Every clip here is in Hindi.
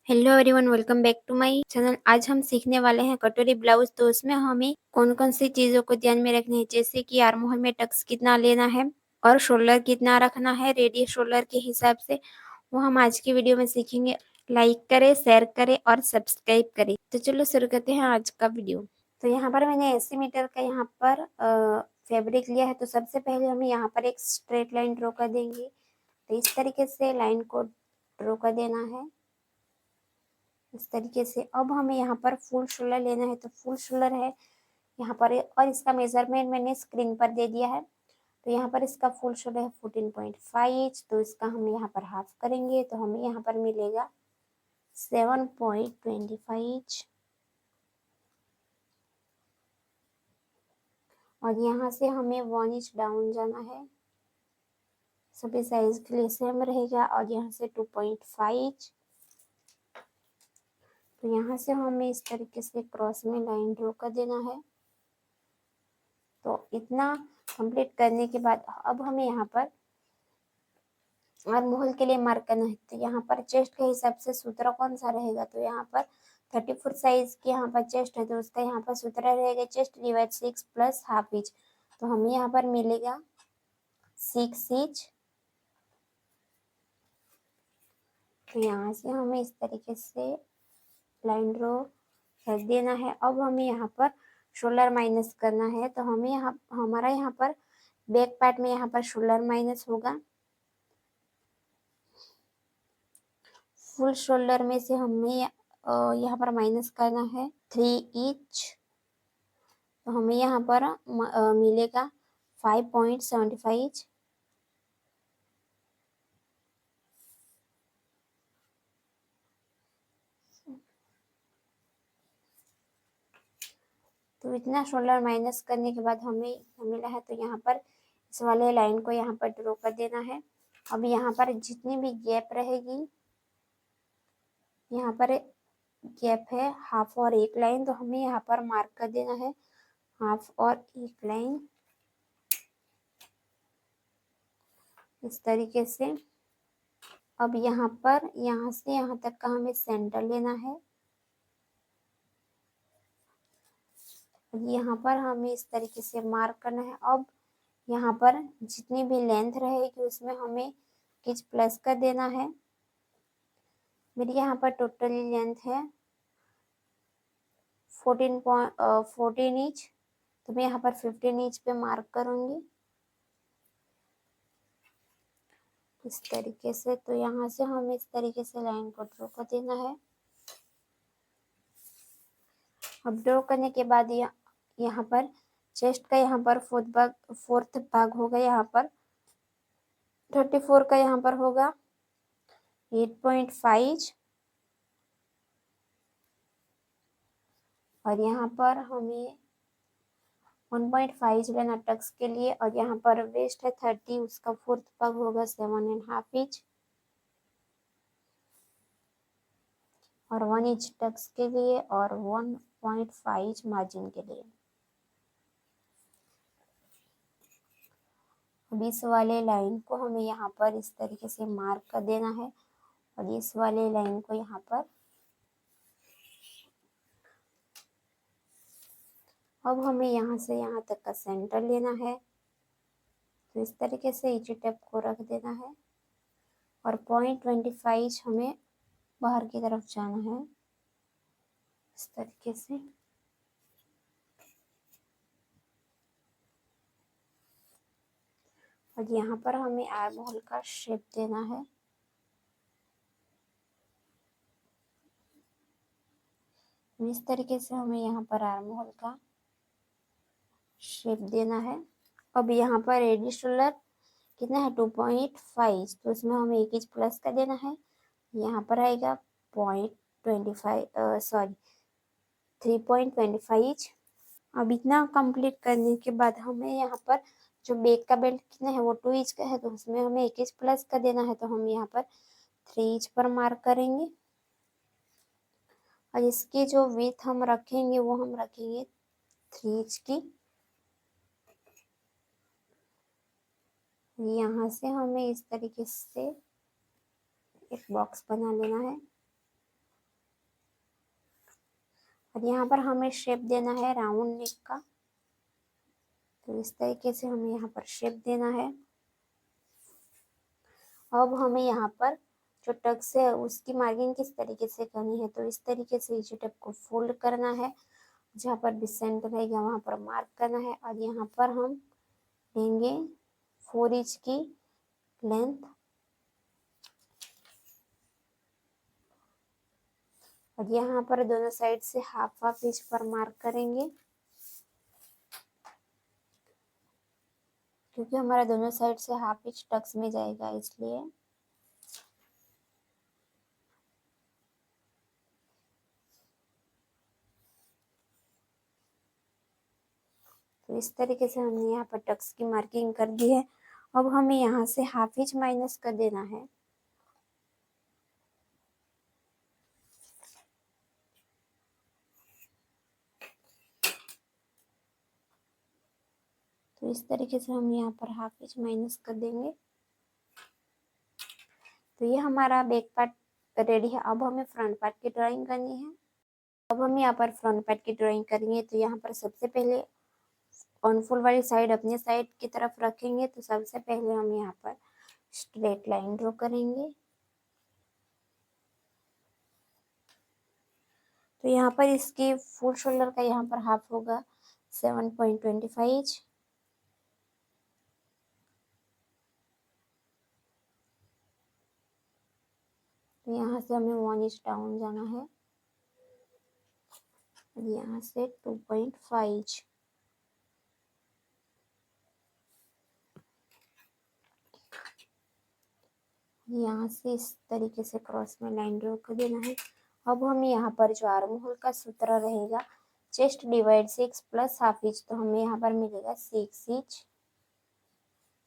Hello everyone, welcome back to my channel. आज हम सीखने वाले हैं कटोरी ब्लाउज। तो उसमें हमें कौन कौन सी चीजों को ध्यान में रखना है, जैसे कि आर्म होल में टक्स कितना लेना है और शोल्डर कितना रखना है रेडियस शोल्डर के हिसाब से, वो हम आज की वीडियो में सीखेंगे। लाइक करें, शेयर करें और सब्सक्राइब करें। तो चलो शुरू करते हैं आज का वीडियो। तो यहाँ पर मैंने 80 मीटर का यहाँ पर फैब्रिक लिया है। तो सबसे पहले हमें यहाँ पर एक स्ट्रेट लाइन ड्रॉ कर देंगे। तो इस तरीके से लाइन को ड्रॉ कर देना है, इस तरीके से। अब हमें यहाँ पर फुल शोल्डर लेना है। तो फुल शोल्डर है यहाँ पर, और इसका मेजरमेंट मैंने स्क्रीन पर दे दिया है। तो यहाँ पर इसका फुल शोल्डर है 14.5 इंच। तो इसका हम यहाँ पर हाफ करेंगे तो हमें यहाँ पर मिलेगा 7.25 इंच। और यहाँ से हमें 1 इंच डाउन जाना है। सभी साइज के लिए सेम रहेगा। और यहाँ से 2.5 इंच। तो यहाँ से हमें इस तरीके से क्रॉस में लाइन ड्रॉ कर देना है। तो इतना कंप्लीट करने के बाद अब हमें यहाँ पर आर्म होल के लिए मार्क करना है। तो यहाँ पर चेस्ट के हिसाब से सूत्र कौन सा रहेगा, तो यहाँ पर 34 साइज की यहाँ पर चेस्ट है। तो उसका यहाँ पर सूत्र रहेगा chest divide 6 plus half inch. तो हमें यहाँ पर मिलेगा 6 इंच। तो यहाँ से हमें इस तरीके से लाइन ड्रॉ कर देना है। अब हमें यहाँ पर शोल्डर माइनस करना है। तो हमें यहाँ हमारा यहाँ पर बैक पार्ट में यहाँ पर शोल्डर माइनस होगा। फुल शोल्डर में से हमें यहाँ पर माइनस करना है 3 इंच। तो हमें यहाँ पर मिलेगा 5.75 इंच। तो इतना शोल्डर माइनस करने के बाद हमें मिला है। तो यहाँ पर इस वाले लाइन को यहाँ पर ड्रॉ कर देना है। अब यहाँ पर जितनी भी गैप रहेगी, यहाँ पर गैप है हाफ और एक लाइन। तो हमें यहाँ पर मार्क कर देना है हाफ और एक लाइन, इस तरीके से। अब यहाँ पर यहाँ से यहाँ तक का हमें सेंटर लेना है। यहाँ पर हमें इस तरीके से मार्क करना है। अब यहाँ पर जितनी भी लेंथ रहेगी उसमें हमें किच प्लस कर देना है। मेरी यहाँ पर टोटली लेंथ है 14 इंच। तो मैं यहाँ पर 15 इंच पे मार्क करूंगी, इस तरीके से। तो यहाँ से हमें इस तरीके से लाइन को ड्रॉ कर देना है। अब ड्रॉ करने के बाद यहाँ पर चेस्ट का यहाँ पर फोर्थ भाग होगा। यहाँ पर 34 का यहाँ पर होगा 8.5। और यहाँ पर हमें 1.5 लेना टक्स के लिए। और यहाँ पर वेस्ट है 30, उसका फोर्थ भाग होगा 7.5 इंच। और 1 इंच टक्स के लिए और 1.5 इंच मार्जिन के लिए। अब इस वाले लाइन को हमें यहाँ पर इस तरीके से मार्क कर देना है। और इस वाले लाइन को यहाँ पर अब हमें यहाँ से यहाँ तक का सेंटर लेना है। तो इस तरीके से इची टेप को रख देना है। और 0.25 हमें बाहर की तरफ जाना है, इस तरीके से। और यहाँ पर हमें आर्म होल का शेप देना है। इस तरीके से हमें यहाँ पर आर्म होल का शेप देना है। अब यहाँ पर रेडियस शोल्डर कितना है 2.5। तो इसमें हमें 1 इंच प्लस का देना है। यहाँ पर आएगा 3.25 इंच। अब इतना कंप्लीट करने के बाद हमें यहाँ पर जो बैक का बेल्ट कितना है वो 2 इंच का है। तो उसमें हमें 1 इंच प्लस का देना है। तो हम यहाँ पर 3 इंच पर मार्क करेंगे। और इसकी जो विड्थ हम रखेंगे वो हम रखेंगे 3 इंच की। यहाँ से हमें इस तरीके से एक बॉक्स बना लेना है। और यहाँ पर हमें शेप देना है राउंड नेक का, तो इस तरीके से हमें यहाँ पर शेप देना है। अब हमें यहाँ पर जो टक्स है उसकी मार्किंग किस तरीके से करनी है, तो इस तरीके से इसी टेप को फोल्ड करना है, जहाँ पर भी सेंटर रहेगा वहाँ पर मार्क करना है। और यहाँ पर हम लेंगे 4 इंच की लेंथ और यहाँ पर दोनों साइड से हाफ हाफ इंच पर मार्क करेंगे, क्योंकि हमारा दोनों साइड से हाफ इंच टक्स में जाएगा इसलिए। तो इस तरीके से हमने यहाँ पर टक्स की मार्किंग कर दी है। अब हमें यहाँ से हाफ इंच माइनस कर देना है। तो इस तरीके से हम यहाँ पर हाफ इंच माइनस कर देंगे। तो ये हमारा बैक पार्ट रेडी है। अब हमें फ्रंट पार्ट की ड्राइंग करनी है। अब हम यहाँ पर फ्रंट पार्ट की ड्राइंग करेंगे। तो यहाँ पर सबसे पहले ऑनफोल वाली साइड अपने साइड की तरफ रखेंगे। तो सबसे पहले हम यहाँ पर स्ट्रेट लाइन ड्रॉ करेंगे। तो यहाँ पर इसकी फुल शोल्डर का यहाँ पर हाफ होगा 7.25 इंच। तो यहाँ से हमें 1 इंच डाउन जाना है, यहाँ से 2.5 इंच। यहाँ से इस तरीके से क्रॉस में लाइन ड्रॉ कर देना है। अब हमें यहाँ पर जो आर्म होल का सूत्र रहेगा chest divide 6 plus half inch, तो हमें यहाँ पर मिलेगा 6 इंच।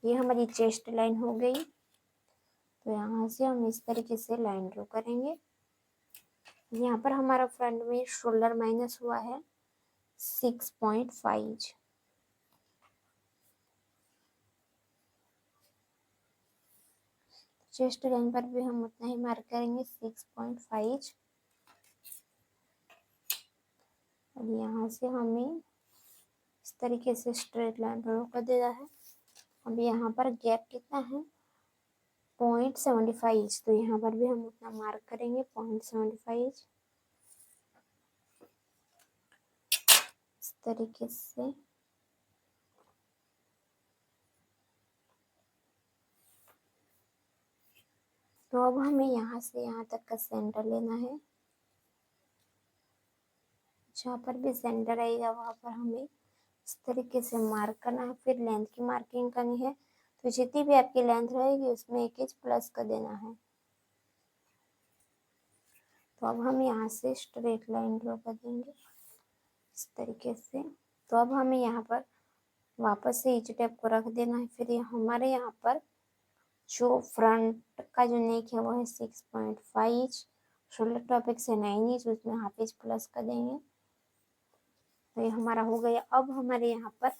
ये हमारी चेस्ट लाइन हो गई। तो यहाँ से हम इस तरीके से लाइन ड्रॉ करेंगे। यहाँ पर हमारा फ्रंट में शोल्डर माइनस हुआ है 6.5 इंच। चेस्ट लाइन पर भी हम उतना ही मार्क करेंगे 6.5 इंच। और यहाँ से हमें इस तरीके से स्ट्रेट लाइन ड्रॉ कर देना है। अब यहाँ पर गैप कितना है 0.75 इंच, तो यहाँ पर भी हम उतना मार्क करेंगे 0.75 इंच इस तरीके से। तो अब हमें यहाँ से यहाँ तक का सेंटर लेना है। जहाँ पर भी सेंटर आएगा वहाँ पर हमें इस तरीके से मार्क करना है। फिर लेंथ की मार्किंग करनी है। तो जितनी भी आपकी लेंथ रहेगी उसमें 1 इंच प्लस कर देना है। तो अब हम यहाँ से स्ट्रेट लाइन ड्रॉ कर देंगे इस तरीके से। तो अब हमें यहाँ पर वापस से इच टेप को रख देना है। फिर हमारे यहाँ पर जो फ्रंट का जो नेक है वो है 6.5 इंच, शोल्डर टॉपिक से 9 इंच, उसमें हाफ इंच प्लस कर देंगे। तो ये हमारा हो गया। अब हमारे यहाँ पर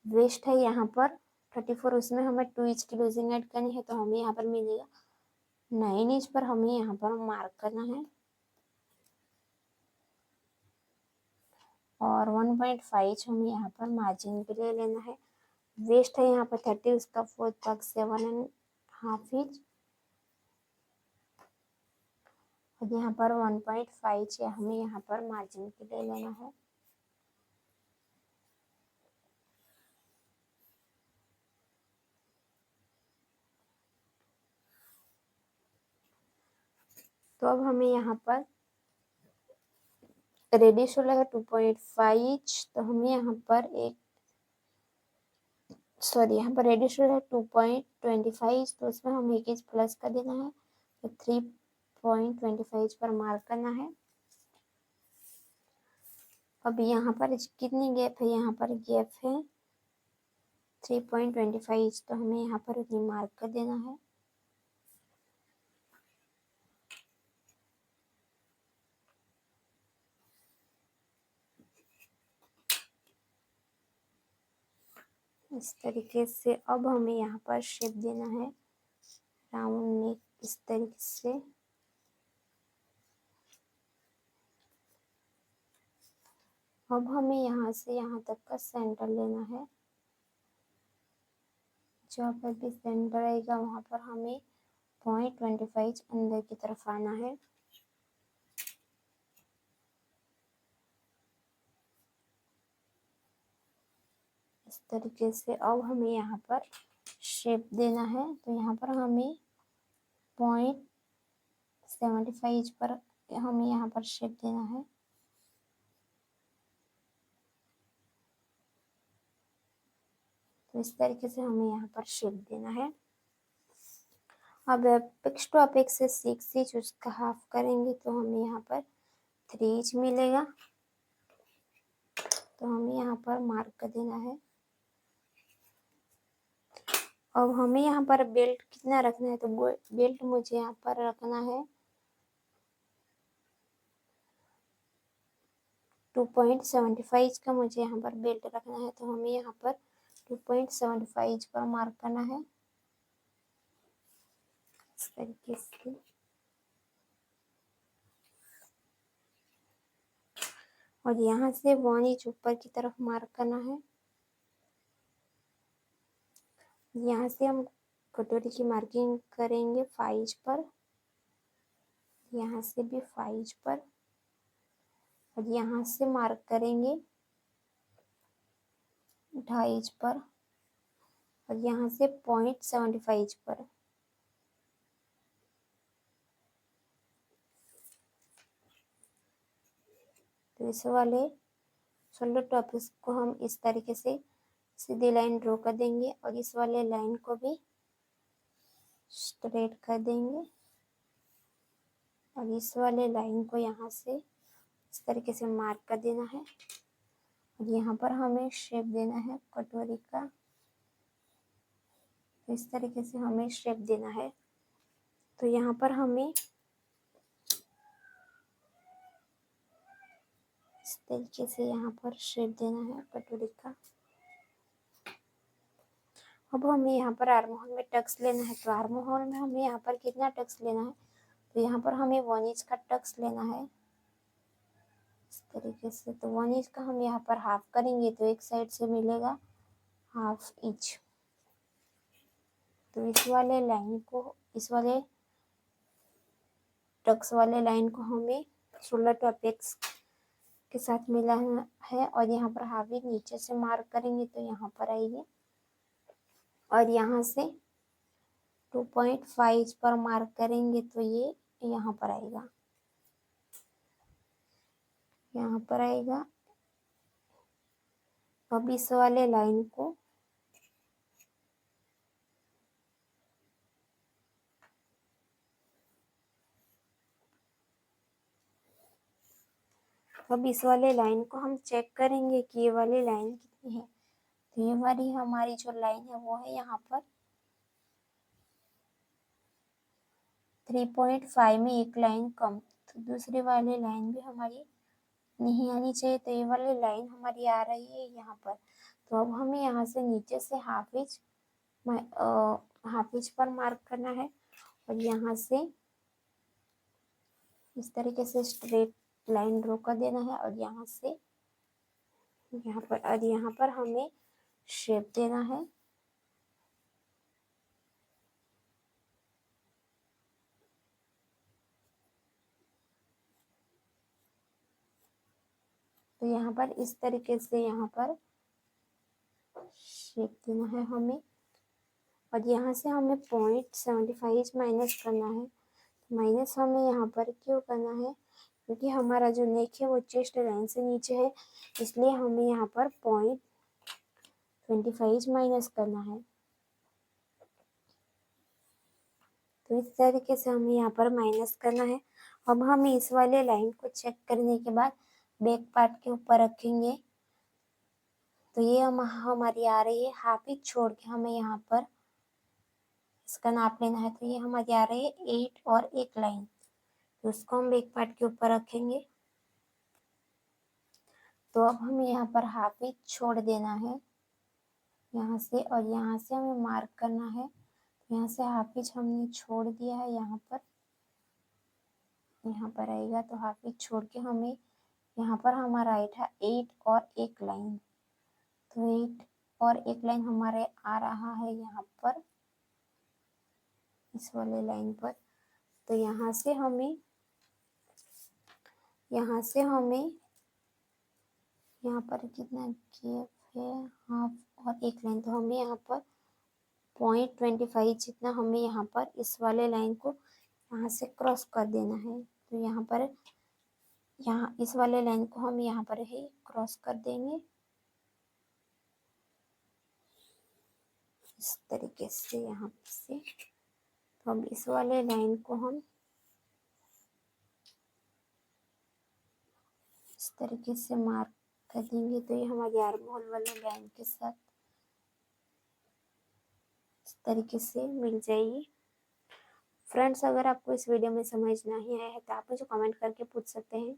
वेस्ट है यहाँ पर 34, उसमें हमें 2 इंच की लूजिंग ऐड करनी है। तो हमें यहाँ पर मिलेगा 9 इंच पर हमें यहाँ पर मार्क करना है और 1.5 इंच हमें यहाँ पर मार्जिन के लिए लेना है। वेस्ट है यहाँ पर 30, उसका फोर्थ पार्ट 7.5 इंच और यहाँ पर 1.5 इंच हमें यहाँ पर मार्जिन के लिए लेना है। तो अब हमें यहाँ पर रेडियस शोल्डर है 2.5 इंच, तो हमें यहाँ पर यहाँ पर रेडियस शोल्डर है 2.25 इंच, तो उसमें हम 1 इंच प्लस कर देना है। तो 3.25 इंच पर मार्क करना है। अब यहाँ पर कितनी गैप है, यहाँ पर गैप है 3.25 इंच, तो हमें यहाँ पर उतनी मार्क कर देना है। इस तरीके से अब हमें यहाँ पर शेप देना है राउंड नेक इस तरीके से। अब हमें यहाँ से यहाँ तक का सेंटर लेना है। जहाँ पर भी सेंटर आएगा वहाँ पर हमें 0.25 अंदर की तरफ आना है। इस तरीके से अब हमें यहाँ पर शेप देना है। तो यहाँ पर हमें 0.75 पर हमें यहाँ पर शेप देना है। तो इस तरीके से हमें यहाँ पर शेप देना है। अब अपेक्स टू अपेक्स से 6 इंच उसका हाफ करेंगे तो हमें यहाँ पर 3 इंच मिलेगा। तो हमें यहाँ पर मार्क कर देना है। अब हमें यहाँ पर बेल्ट कितना रखना है, तो बेल्ट मुझे यहाँ पर रखना है 2.75 का मुझे यहाँ पर बेल्ट रखना है। तो हमें यहाँ पर 2.75 पर मार्क करना है इस तरीके से। और यहाँ से 1 इंच ऊपर की तरफ मार्क करना है। यहाँ से हम कटोरी की मार्किंग करेंगे 5 पर, यहाँ से भी 5 पर, और यहाँ से मार्क करेंगे 2.5 इंच पर, और यहाँ से 0.75 पर। तो इस वाले शोल्डर टॉपिक्स को हम इस तरीके से सीधी लाइन ड्रॉ कर देंगे और इस वाले लाइन को भी स्ट्रेट कर देंगे और इस वाले लाइन को यहाँ से इस तरीके से मार्क कर देना है। और यहाँ पर हमें शेप देना है कटोरी का। तो इस तरीके से हमें शेप देना है। तो यहाँ पर हमें इस तरीके से यहाँ पर शेप देना है कटोरी का। अब हमें यहाँ पर आर्म होल में टक्स लेना है। तो आर्म होल में हमें यहाँ पर कितना टक्स लेना है, तो यहाँ पर हमें 1 इंच का टक्स लेना है इस तरीके से। तो 1 इंच का हम यहाँ पर हाफ करेंगे तो एक साइड से मिलेगा 1/2 इंच। तो इस वाले लाइन को, इस वाले टक्स वाले लाइन को हमें शोल्डर टू अपेक्स के साथ मिलाना है और यहाँ पर 1/2 इंच नीचे से मार्क करेंगे तो यहाँ पर आएगी। और यहाँ से 2.5 पर मार्क करेंगे तो ये यहाँ पर आएगा, यहाँ पर आएगा। अब इस वाले लाइन को हम चेक करेंगे कि ये वाली लाइन कितनी है। तो ये वाली हमारी जो लाइन है वो है यहाँ पर 3.5 में एक लाइन कम। तो दूसरी वाली लाइन भी हमारी नहीं आनी चाहिए। तो ये वाली लाइन हमारी आ रही है यहाँ पर। तो अब हमें यहाँ से नीचे से 1/2 इंच पर मार्क करना है और यहाँ से इस तरीके से स्ट्रेट लाइन ड्रॉ कर देना है और यहाँ से यहाँ पर हमें शेप देना है। तो यहाँ पर इस तरीके से यहाँ पर शेप देना है हमें। और यहाँ से हमें 0.75 माइनस करना है। माइनस हमें यहाँ पर क्यों करना है, क्योंकि हमारा जो नेक है वो चेस्ट लाइन से नीचे है, इसलिए हमें यहाँ पर 0.25 माइनस करना है। तो इस तरीके से हमें यहाँ पर माइनस करना है। अब हमें इस वाले लाइन को चेक करने के बाद बैक पार्ट के ऊपर रखेंगे। तो ये हमारी आ रही है 1/2 इंच छोड़ के हमें यहाँ पर इसका नाप लेना है। तो ये हमारी आ रही है 8 और एक लाइन, तो उसको हम बैक पार्ट के ऊपर रखेंगे। तो अब हमें यहाँ पर 1/2 इंच छोड़ देना है यहाँ से, और यहाँ से हमें मार्क करना है। यहाँ से 1/2 इंच हमने छोड़ दिया है यहाँ पर आएगा। तो 1/2 इंच छोड़ के हमें यहाँ पर हमारा आई था 8 और एक लाइन, तो 8 और एक लाइन हमारे आ रहा है यहाँ पर इस वाले लाइन पर। तो यहाँ से हमें यहाँ पर कितना गैप है, हाफ और एक लाइन, तो हमें यहाँ पर 0.25 जितना हमें यहाँ पर इस वाले लाइन को यहाँ से क्रॉस कर देना है। तो यहाँ इस वाले लाइन को हम यहाँ पर ही क्रॉस कर देंगे इस तरीके से यहाँ से। तो अब इस वाले लाइन को हम इस तरीके से मार्क कर देंगे, तो ये हमारी आर्म होल वाले लाइन के साथ इस तरीके से मिल जाएगी। फ्रेंड्स, अगर आपको इस वीडियो में समझ नहीं आया है तो आप मुझे कमेंट करके पूछ सकते हैं।